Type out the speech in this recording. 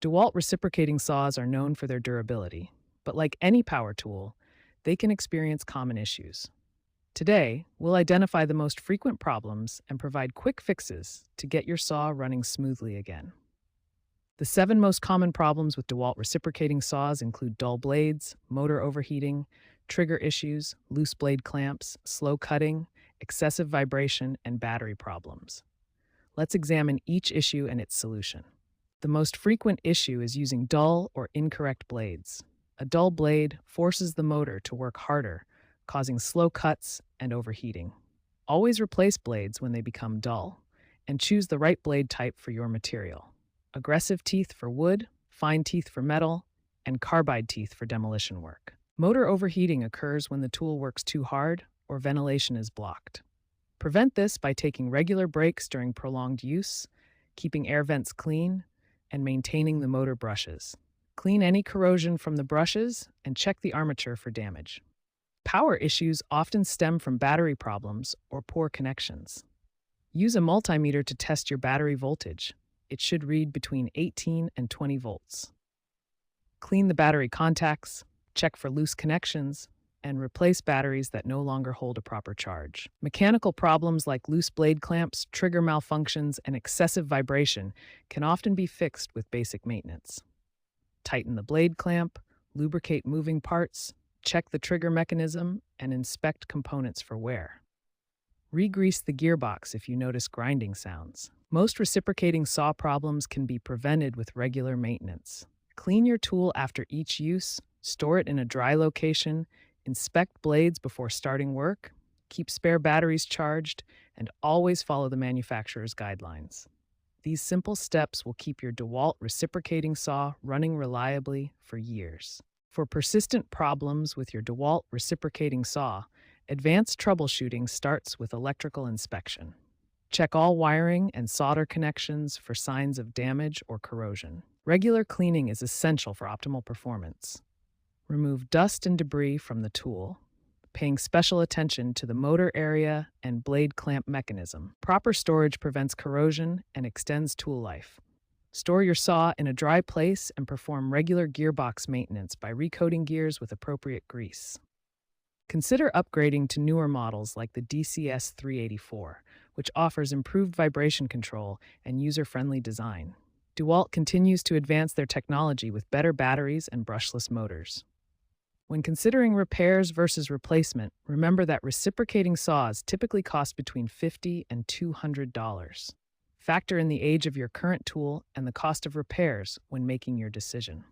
DeWALT reciprocating saws are known for their durability, but like any power tool, they can experience common issues. Today, we'll identify the most frequent problems and provide quick fixes to get your saw running smoothly again. The 7 most common problems with DeWALT reciprocating saws include dull blades, motor overheating, trigger issues, loose blade clamps, slow cutting, excessive vibration, and battery problems. Let's examine each issue and its solution. The most frequent issue is using dull or incorrect blades. A dull blade forces the motor to work harder, causing slow cuts and overheating. Always replace blades when they become dull, and choose the right blade type for your material. Aggressive teeth for wood, fine teeth for metal, and carbide teeth for demolition work. Motor overheating occurs when the tool works too hard or ventilation is blocked. Prevent this by taking regular breaks during prolonged use, keeping air vents clean, and maintaining the motor brushes. Clean any corrosion from the brushes and check the armature for damage. Power issues often stem from battery problems or poor connections. Use a multimeter to test your battery voltage. It should read between 18 and 20 volts. Clean the battery contacts, check for loose connections, and replace batteries that no longer hold a proper charge. Mechanical problems like loose blade clamps, trigger malfunctions, and excessive vibration can often be fixed with basic maintenance. Tighten the blade clamp, lubricate moving parts, check the trigger mechanism, and inspect components for wear. Re-grease the gearbox if you notice grinding sounds. Most reciprocating saw problems can be prevented with regular maintenance. Clean your tool after each use, store it in a dry location, inspect blades before starting work, keep spare batteries charged, and always follow the manufacturer's guidelines. These simple steps will keep your DeWALT reciprocating saw running reliably for years. For persistent problems with your DeWALT reciprocating saw, advanced troubleshooting starts with electrical inspection. Check all wiring and solder connections for signs of damage or corrosion. Regular cleaning is essential for optimal performance. Remove dust and debris from the tool, paying special attention to the motor area and blade clamp mechanism. Proper storage prevents corrosion and extends tool life. Store your saw in a dry place and perform regular gearbox maintenance by recoating gears with appropriate grease. Consider upgrading to newer models like the DCS 384, which offers improved vibration control and user-friendly design. DeWALT continues to advance their technology with better batteries and brushless motors. When considering repairs versus replacement, remember that reciprocating saws typically cost between $50 and $200. Factor in the age of your current tool and the cost of repairs when making your decision.